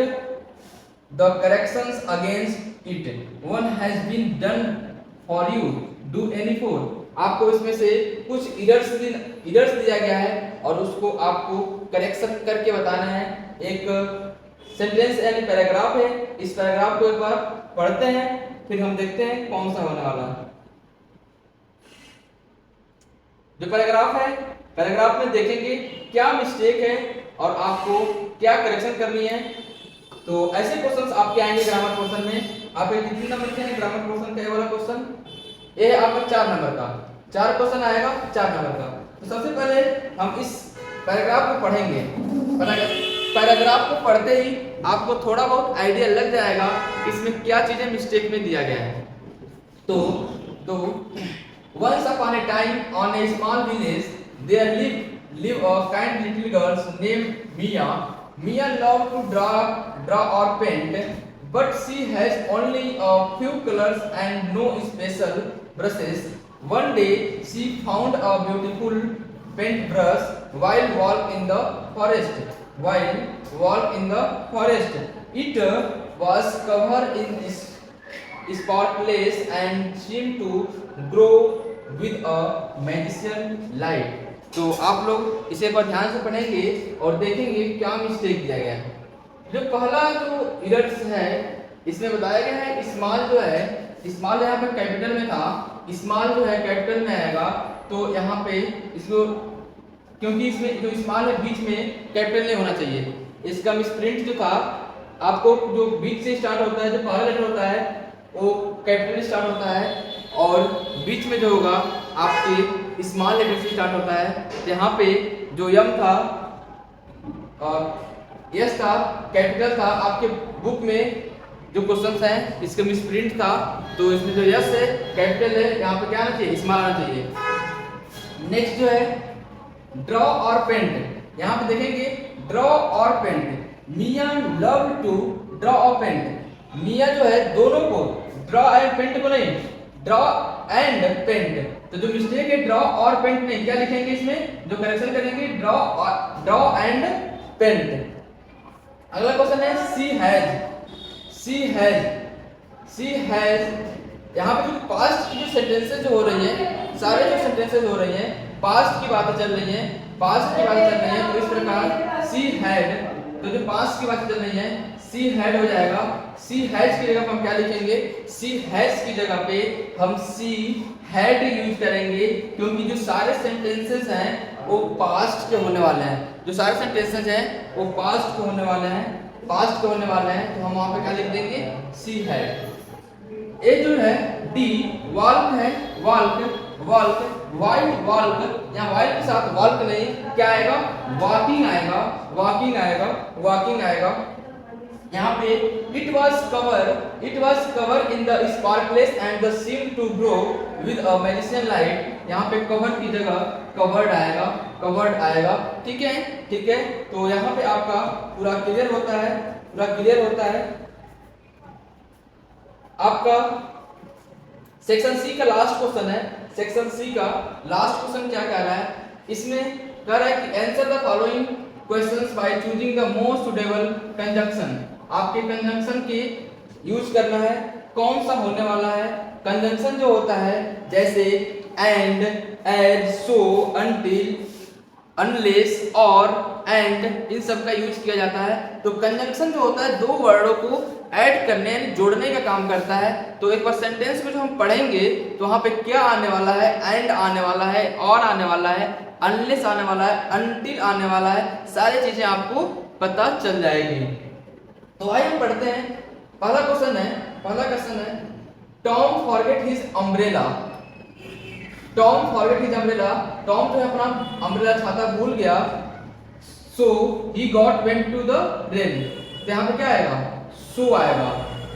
the corrections against it, one has been done for you, do any four. आपको इसमें से कुछ errors दिया गया है और उसको आपको करेक्शन करके बताना है। एक सेंटेंस यानी पैराग्राफ है, इस पैराग्राफ को एक बार पढ़ते हैं, फिर हम देखते हैं कौन सा होने वाला है। जो पैराग्राफ है, पैराग्राफ में देखेंगे क्या मिस्टेक है और आपको क्या करेक्शन करनी है। तो ऐसे क्वेश्चंस आपके आएंगे ग्रामर पोर्शन में। आपके कितने नंबर के हैं ग्रामर पोर्शन का ये वाला क्वेश्चन? ये है आपका 4 नंबर का, 4 क्वेश्चन आएगा 4 नंबर का। तो सबसे पहले हम इस पैराग्राफ को पढ़ेंगे। पैराग्राफ को पढ़ते ही आपको थोड़ा बहुत आइडिया लग जाएगा इसमें क्या चीजें मिस्टेक में दिया गया है। तो once upon a time on a small village there live a kind little girl named Mia. Mia loved to draw or paint, but she has only a few colors and no special brushes. One day she found a beautiful paintbrush while walking in the forest. It was covered in sparkles and seemed to grow with a magician light. तो आप लोग इसे एक बार ध्यान से पढ़ेंगे और देखेंगे क्या मिस्टेक दिया गया है। जो पहला जो एरर्स है इसमें बताया गया है, स्मॉल जो है, स्मॉल यहाँ पे कैपिटल में था, स्मॉल जो है कैपिटल में आएगा। तो यहाँ पे इसको, क्योंकि इसमें जो स्मॉल है बीच में कैपिटल नहीं होना चाहिए। इसका मिसप्रिंट जो था, आपको जो बीच से स्टार्ट होता है, जो पहला लेटर होता है वो कैपिटल स्टार्ट होता है और बीच में जो होगा आपके स्मॉल लेटर से स्टार्ट होता है। तो यहाँ पे जो यम था और यस था, कैपिटल था। आपके बुक में जो क्वेश्चंस हैं इसका मिसप्रिंट था, तो इसमें जो यस है कैपिटल है, यहाँ पे क्या आना चाहिए, स्मॉल आना चाहिए। नेक्स्ट जो है ड्रॉ और पेंट, यहाँ पे देखेंगे ड्रॉ और paint. Mia love to draw और पेंट। मिया जो है दोनों को, ड्रॉ एंड पेंट को नहीं, ड्रॉ एंड पेंट। तो जो मिस्टेक है ड्रॉ और पेंट नहीं, क्या लिखेंगे इसमें, जो करेक्शन करेंगे ड्रॉ एंड पेंट। अगला क्वेश्चन है सी हैज। यहाँ पे जो पास्ट की जो सेंटेंसेस जो हो रही है, सारे जो सेंटेंसेस हो रही हैं पास्ट की बातें चल रही हैं, तो इस प्रकार सी हैड, तो जो पास्ट की बातें चल रही हैं सी हैड हो जाएगा। सी हैज की जगह हम क्या लिखेंगे, सी हैज की जगह पे हम सी हैड यूज करेंगे, क्योंकि जो सारे सेंटेंसेस हैं वो पास्ट के होने वाले हैं। जो सारे सेंटेंसेस हैं वो पास्ट के होने वाले हैं, तो हम वहां पे क्या लिख देंगे, सी हैड। ए जो है डी, वॉल्क है, वॉल्क, वाइट वॉल्क, यहाँ वाइट के साथ वॉल्क नहीं, क्या आएगा, वॉकिंग आएगा। यहाँ पे it was covered in the sparkles and the seemed to grow with a magician light। यहाँ पे cover की जगह covered आएगा। ठीक है। तो यहाँ पे आपका पूरा क्लियर होता है। आपका सेक्शन सी का लास्ट क्वेश्चन है। सेक्शन सी का लास्ट क्वेश्चन क्या कह रहा है, इसमें कह रहा है कि answer the following questions by choosing the most suitable conjunction. आपके कंजंक्शन के यूज करना है, कौन सा होने वाला है। कंजंक्शन जो होता है जैसे and, as, so, until, unless और एंड इन सब का यूज किया जाता है। तो कंजंक्शन जो होता है दो वर्डों को ऐड करने यानी जोड़ने का काम करता है। तो एक बार सेंटेंस में जो हम पढ़ेंगे तो वहां पे क्या आने वाला है, एंड आने वाला है, और आने वाला है, अनलेस आने वाला है, अनटिल आने वाला है, सारी चीजें आपको पता चल जाएगी। तो आइए हम पढ़ते हैं। पहला क्वेश्चन है Tom forget his umbrella. Tom forget his umbrella, Tom जो है अपना अम्ब्रेला छाता भूल गया। So he got went to the rain. तो यहाँ पे क्या आएगा, सो आएगा,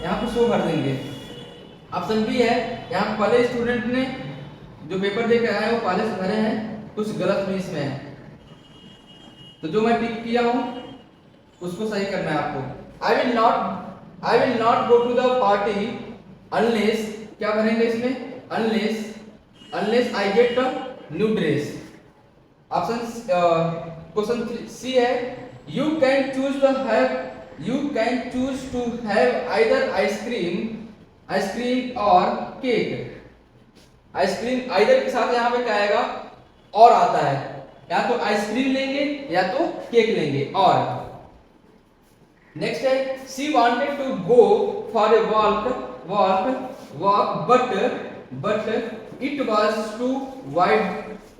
यहाँ पे सो भर देंगे। ऑप्शन बी है, यहाँ पहले स्टूडेंट ने जो पेपर दे के आए वो पहले से भरे हैं, कुछ गलत भी इसमें है, तो जो मैं टिक किया हूँ उसको सही करना है आपको। I will not go to the party unless, क्या भरेंगे इसमें, unless I get a new dress. Option question C है you can choose to have either ice cream और केक। आइसक्रीम आइदर के साथ यहाँ पे क्या आएगा, और आता है, या तो आइसक्रीम लेंगे या तो केक लेंगे। और नेक्स्ट है she wanted to go for a walk but it was too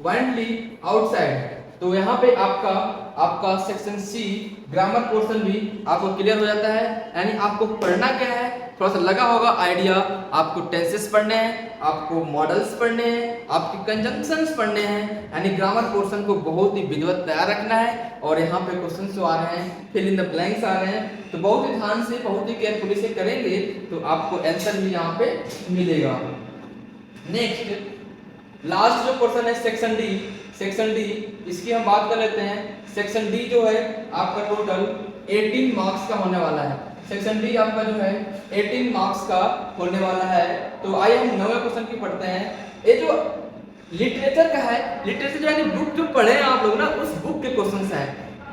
widely outside. तो यहाँ पे आपका सेक्शन सी ग्रामर पोर्शन भी आपको क्लियर हो जाता है। यानी आपको पढ़ना क्या है, थोड़ा सा लगा होगा आइडिया। आपको टेंसेस पढ़ने हैं, आपको मॉडल्स पढ़ने हैं, आपके कंजंक्शंस पढ़ने हैं, यानी ग्रामर पोर्शन को बहुत ही विधिवत तैयार रखना है। और यहाँ पे क्वेश्चंस जो आ रहे हैं, फिल इन द ब्लैंक्स आ रहे हैं, तो बहुत ही ध्यान से, बहुत ही केयरफुली से करेंगे तो आपको आंसर भी यहाँ पे मिलेगा। नेक्स्ट लास्ट जो पोर्शन है सेक्शन डी, इसकी हम बात कर लेते हैं। सेक्शन डी जो है आपका टोटल 18 मार्क्स का होने वाला है। सेक्शन डी आपका जो है 18 मार्क्स का होने वाला है। तो आइए हम 9वें क्वेश्चन की पढ़ते हैं। ये जो लिटरेचर का है, लिटरेचर यानी बुक जो पढ़े हैं आप लोग ना, उस बुक के क्वेश्चंस हैं,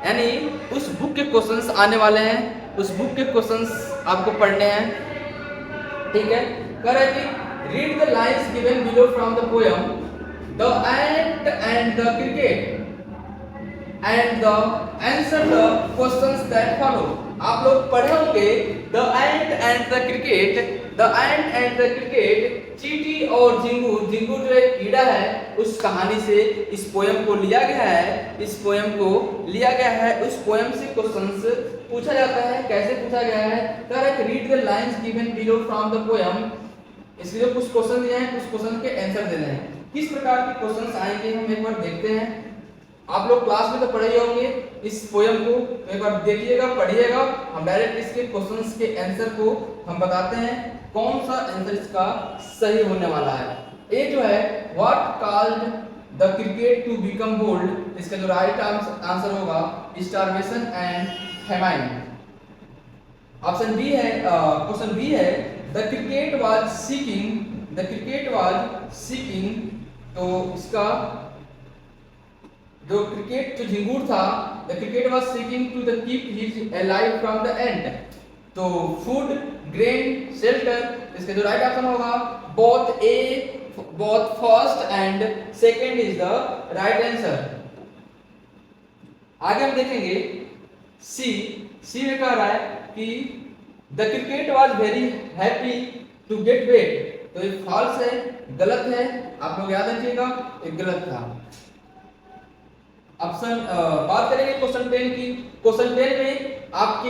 यानी उस बुक के क्वेश्चंस आने वाले हैं, उस बुक के क्वेश्चंस आपको पढ़ने हैं। ठीक है, कह रहे कि read the lines given below from the poem the ant and the cricket and the answer the questions that follow। आप लोग पढ़े होंगे the ant and the cricket, चींटी और झिंगुर। झिंगुर जो एक कीड़ा है, उस कहानी से इस पोयम को लिया गया है, उस पोयम से क्वेश्चंस पूछा जाता है। कैसे पूछा गया है, correct read the lines given below from the poem. इसलिए कुछ क्वेश्चन दिए हैं, कुछ क्वेश्चन के आंसर देने हैं। किस प्रकार के क्वेश्चंस आएंगे हम एक बार देखते हैं। आप लोग क्लास में तो पढ़े होंगे इस पोयम को, एक बार देखिएगा, पढ़िएगा। हम डायरेक्ट इसके क्वेश्चंस के आंसर को हम बताते हैं, कौन सा आंसर इसका सही होने वाला है। ए जो है what called the cricket to become bold, इसका जो राइट आंसर होगा starvation and famine. Option B है, क्वेश्चन बी है द क्रिकेट वाज सीकिंग, तो इसका जो क्रिकेट जो झिंगुर था, the cricket was seeking to the keep his alive from the end, तो फूड ग्रेन शेल्टर, इसका जो राइट ऑप्शन होगा both first and second is the right answer. आगे हम देखेंगे सी में कह रहा है कि the cricket was very happy to get wet, तो ये फॉल्स है, गलत है, आप लोग याद रखिएगा, ये गलत था। ऑप्शन बात करेंगे क्वेश्चन 10 की। क्वेश्चन 10 में आपके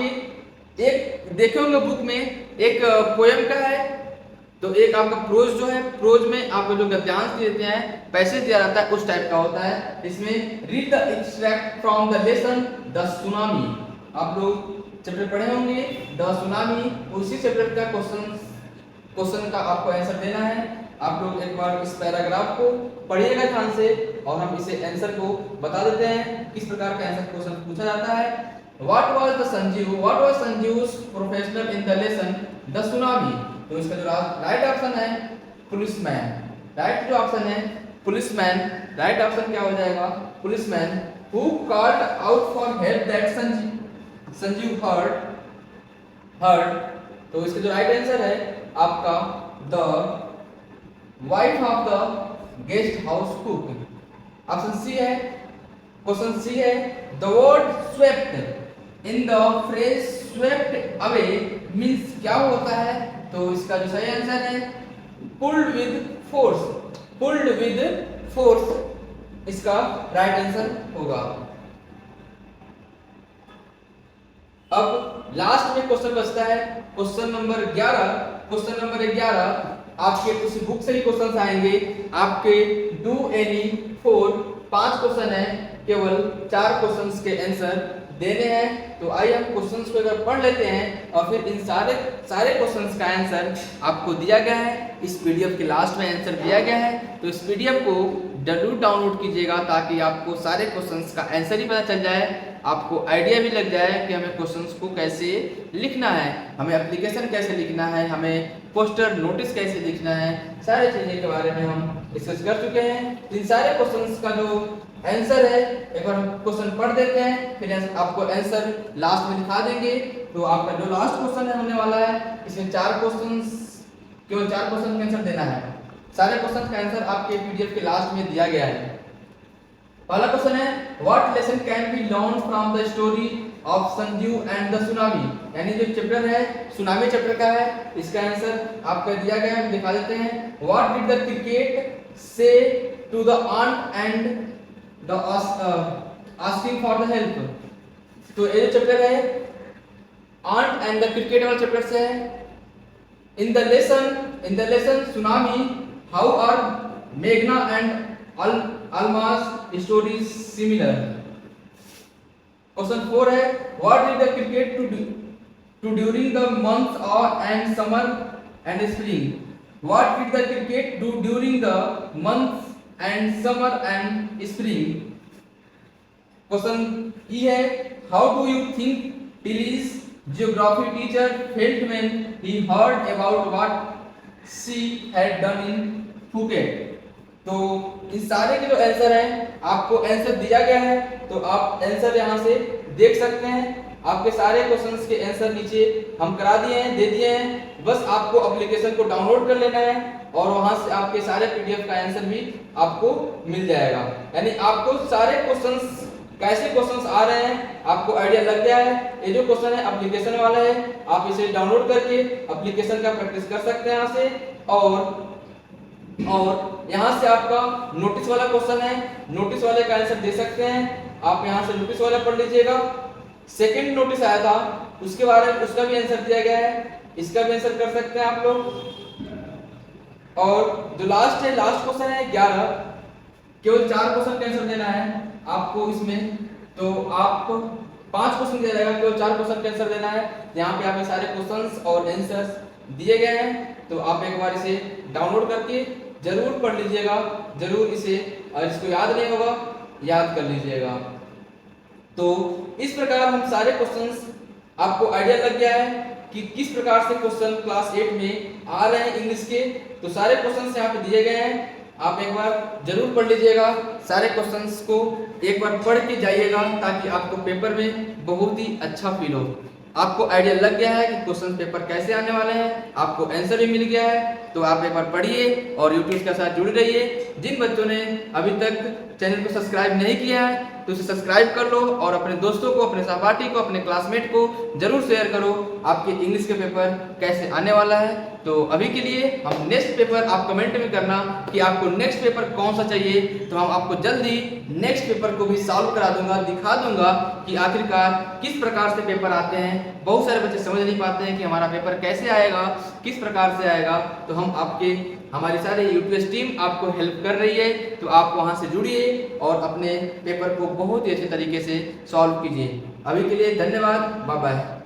एक देखे होंगे बुक में एक पोएम का है, तो एक आपका प्रोज जो है, प्रोज में आपको जो गद्यांश देते हैं, पैसेज दिया जाता है, उस टाइप का होता है। इसमें read the extract from the lesson the tsunami. आप लोग चैप्टर पढ़े होंगे द सुनामी, उसी चैप्टर का क्वेश्चन का आपको आंसर देना है। आप लोग एक बार इस पैराग्राफ को पढ़िएगा ध्यान से, और हम इसे आंसर को बता देते हैं किस प्रकार का आंसर क्वेश्चन पूछा जाता है। What was Sanjeev's professional in the lesson the tsunami, तो इसका जो राइट ऑप्शन है पुलिसमैन। राइट जो ऑप्शन है पुलिसमैन, राइट ऑप्शन क्या हो जाएगा policeman. Who called out for help that Sanjeev heard, तो इसका जो राइट आंसर है आपका the wife of the guest house cook. Option C है क्वेश्चन सी है the word swept in the phrase swept away means क्या होता है? तो इसका जो सही आंसर है pulled with force, pulled with force इसका राइट आंसर होगा। अब लास्ट में क्वेश्चन बचता है क्वेश्चन नंबर 11। क्वेश्चन नंबर 11 आपके उसी बुक से ही क्वेश्चंस आएंगे आपके डू एनी फॉर 5 क्वेश्चन है, केवल 4 क्वेश्चंस के आंसर देने हैं। तो आइए हम क्वेश्चंस को अगर पढ़ लेते हैं और फिर इन सारे क्वेश्चंस का आंसर आपको दिया गया है, इस पीडीएफ के लास्ट में आंसर दिया गया है। तो इस पीडीएफ को जरूर डाउनलोड कीजिएगा ताकि आपको सारे क्वेश्चंस का आंसर ही पता चल जाए, आपको आइडिया भी लग जाए कि हमें क्वेश्चंस को कैसे लिखना है, हमें एप्लीकेशन कैसे लिखना है, हमें पोस्टर नोटिस कैसे लिखना है, सारी चीजें के बारे में हम डिस्कस कर चुके हैं। इन सारे क्वेश्चंस का जो आंसर है एक बार हम क्वेश्चन पढ़ देते हैं, फिर आपको आंसर लास्ट में दिखा देंगे। तो आपका जो लास्ट क्वेश्चन है होने वाला है, इसमें 4 क्वेश्चंस, केवल 4 क्वेश्चन का आंसर देना है। सारे क्वेश्चन का आंसर आपके पीडीएफ के लास्ट में दिया गया है। पहला क्वेश्चन है what lesson can be learn from the story of Sanju and the tsunami, यानी जो चैप्टर है सुनामी चैप्टर का है, इसका आंसर आपका दिया गया है, हम दिखा देते हैं। What did the cricket say to the ant and the asking for the help. तो ये जो चैप्टर है आंट एंड द क्रिकेट वाला चैप्टर से है। In the lesson tsunami how are मेघना and Alma's stories similar। Question 4 है what did the cricket to during the months and summer and spring। what did the cricket do during the months and summer and spring। Question E है how do you think Tilly's geography teacher felt when he heard about what she had done in Phuket। तो इन सारे के जो answer हैं आपको answer दिया गया है, तो आप आंसर यहाँ से देख सकते हैं। आपके सारे क्वेश्चंस के आंसर नीचे हम करा दिए हैं, दे दिए हैं, बस आपको एप्लीकेशन को डाउनलोड कर लेना है और वहां से आपके सारे पीडीएफ का आंसर भी आपको मिल जाएगा। यानी आपको सारे क्वेश्चंस कैसे क्वेश्चंस आ रहे हैं आपको आइडिया लग गया है। ये जो क्वेश्चन है एप्लीकेशन वाला है, आप इसे डाउनलोड करके एप्लीकेशन का प्रैक्टिस कर सकते हैं यहाँ से। और यहाँ से आपका नोटिस वाला क्वेश्चन है, नोटिस वाले का आंसर दे सकते हैं। आप यहाँ से नोटिस वाला पढ़ लीजिएगा। सेकंड नोटिस आया था उसके बारे में, उसका भी आंसर दिया गया है, इसका भी आंसर कर सकते हैं आप लोग। और जो लास्ट है, लास्ट क्वेश्चन है 11, केवल 4 क्वेश्चन का आंसर देना है आपको इसमें। तो आप 5 क्वेश्चन दिया जाएगा, केवल 4 क्वेश्चन का आंसर देना है। यहाँ पे आपके सारे क्वेश्चंस और आंसर्स दिए गए हैं, तो आप एक बार इसे डाउनलोड करके जरूर पढ़ लीजिएगा, जरूर इसे, और इसको याद नहीं होगा याद कर लीजिएगा। तो इस प्रकार हम सारे क्वेश्चंस, आपको आइडिया लग गया है कि किस प्रकार से क्वेश्चन क्लास 8 में आ रहे हैं इंग्लिश के। तो सारे क्वेश्चंस यहाँ पे दिए गए हैं, आप एक बार जरूर पढ़ लीजिएगा। सारे क्वेश्चंस को एक बार पढ़ के जाइएगा ताकि आपको पेपर में बहुत ही अच्छा फील हो। आपको आइडिया लग गया है कि क्वेश्चन पेपर कैसे आने वाले हैं, आपको आंसर भी मिल गया है। तो आप एक बार पढ़िए और यूट्यूब के साथ जुड़े रहिए। जिन बच्चों ने अभी तक चैनल को सब्सक्राइब नहीं किया है तो उसे सब्सक्राइब कर लो और अपने दोस्तों को, अपने सहपाठी को, अपने क्लासमेट को जरूर शेयर करो आपके इंग्लिश के पेपर कैसे आने वाला है। तो अभी के लिए हम नेक्स्ट पेपर, आप कमेंट में करना कि आपको नेक्स्ट पेपर कौन सा चाहिए, तो हम आपको जल्दी नेक्स्ट पेपर को भी सॉल्व करा दूंगा, दिखा दूंगा कि आखिरकार किस प्रकार से पेपर आते हैं। बहुत सारे बच्चे समझ नहीं पाते हैं कि हमारा पेपर कैसे आएगा, किस प्रकार से आएगा। तो हम हमारी सारी यूपीएस टीम आपको हेल्प कर रही है, तो आप वहां से जुड़िए और अपने पेपर को बहुत ही अच्छे तरीके से सॉल्व कीजिए। अभी के लिए धन्यवाद, बाय बाय।